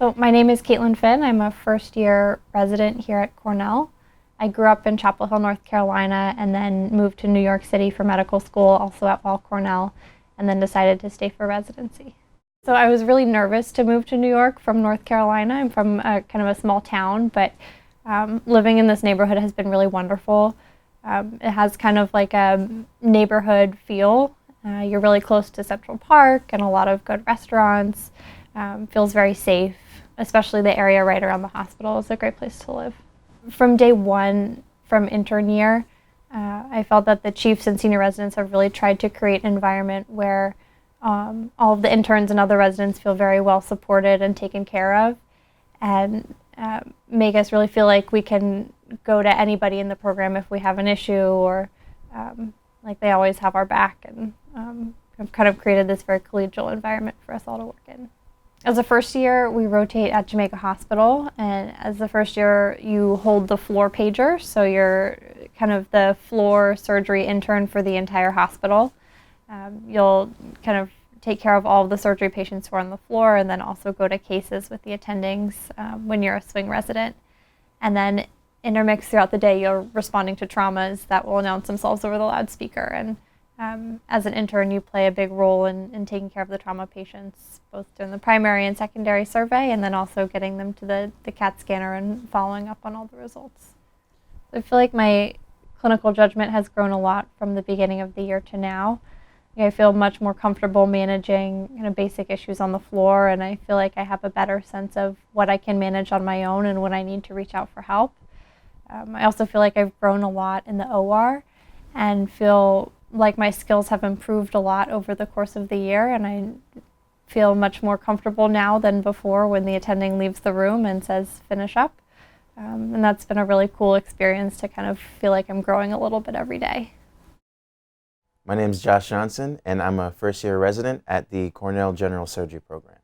So my name is Caitlin Finn. I'm a first-year resident here at Cornell. I grew up in Chapel Hill, North Carolina, and then moved to New York City for medical school, also at Weill Cornell, and then decided to stay for residency. So I was really nervous to move to New York from North Carolina. I'm from kind of a small town, but living in this neighborhood has been really wonderful. It has kind of like a neighborhood feel. You're really close to Central Park and a lot of good restaurants. Feels very safe, especially the area right around the hospital is a great place to live. From day one, from intern year, I felt that the chiefs and senior residents have really tried to create an environment where all of the interns and other residents feel very well supported and taken care of, and make us really feel like we can go to anybody in the program if we have an issue, or like they always have our back, and have kind of created this very collegial environment for us all to work in. As a first year, we rotate at Jamaica Hospital, and as the first year, you hold the floor pager, so you're kind of the floor surgery intern for the entire hospital. You'll kind of take care of all of the surgery patients who are on the floor, and then also go to cases with the attendings when you're a swing resident. And then intermixed throughout the day, you're responding to traumas that will announce themselves over the loudspeaker. And as an intern, you play a big role in taking care of the trauma patients, both during the primary and secondary survey, and then also getting them to the CAT scanner and following up on all the results. I feel like my clinical judgment has grown a lot from the beginning of the year to now. I feel much more comfortable managing kind of basic issues on the floor, and I feel like I have a better sense of what I can manage on my own and when I need to reach out for help. I also feel like I've grown a lot in the OR and feel like my skills have improved a lot over the course of the year, and I feel much more comfortable now than before when the attending leaves the room and says, "Finish up." And that's been a really cool experience to kind of feel like I'm growing a little bit every day. My name is Josh Johnson, and I'm a first-year resident at the Cornell General Surgery Program.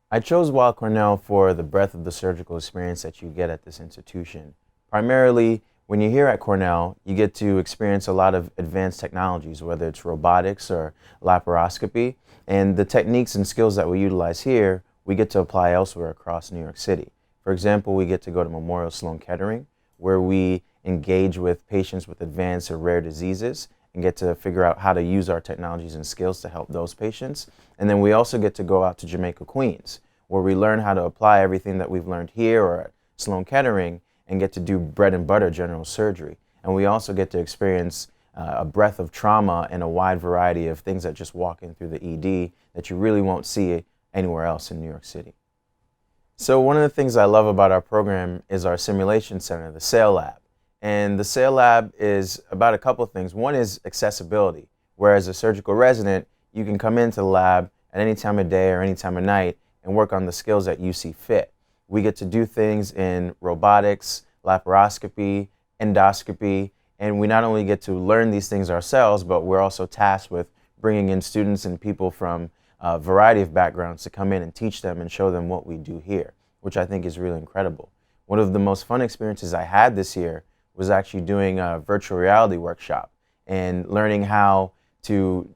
I chose Weill Cornell for the breadth of the surgical experience that you get at this institution. Primarily, when you're here at Cornell, you get to experience a lot of advanced technologies, whether it's robotics or laparoscopy, and the techniques and skills that we utilize here, we get to apply elsewhere across New York City. For example, we get to go to Memorial Sloan Kettering, where we engage with patients with advanced or rare diseases and get to figure out how to use our technologies and skills to help those patients. And then we also get to go out to Jamaica, Queens, where we learn how to apply everything that we've learned here or at Sloan Kettering and get to do bread and butter general surgery. And we also get to experience a breadth of trauma and a wide variety of things that just walk in through the ED that you really won't see anywhere else in New York City. So one of the things I love about our program is our simulation center, the SAIL Lab. And the SAIL Lab is about a couple of things. One is accessibility, where as a surgical resident, you can come into the lab at any time of day or any time of night and work on the skills that you see fit. We get to do things in robotics, laparoscopy, endoscopy, and we not only get to learn these things ourselves, but we're also tasked with bringing in students and people from a variety of backgrounds to come in and teach them and show them what we do here, which I think is really incredible. One of the most fun experiences I had this year was actually doing a virtual reality workshop and learning how to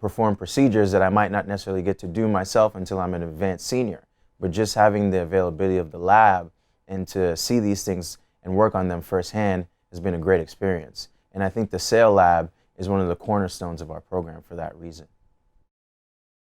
perform procedures that I might not necessarily get to do myself until I'm an advanced senior. But just having the availability of the lab and to see these things and work on them firsthand has been a great experience. And I think the SAIL Lab is one of the cornerstones of our program for that reason.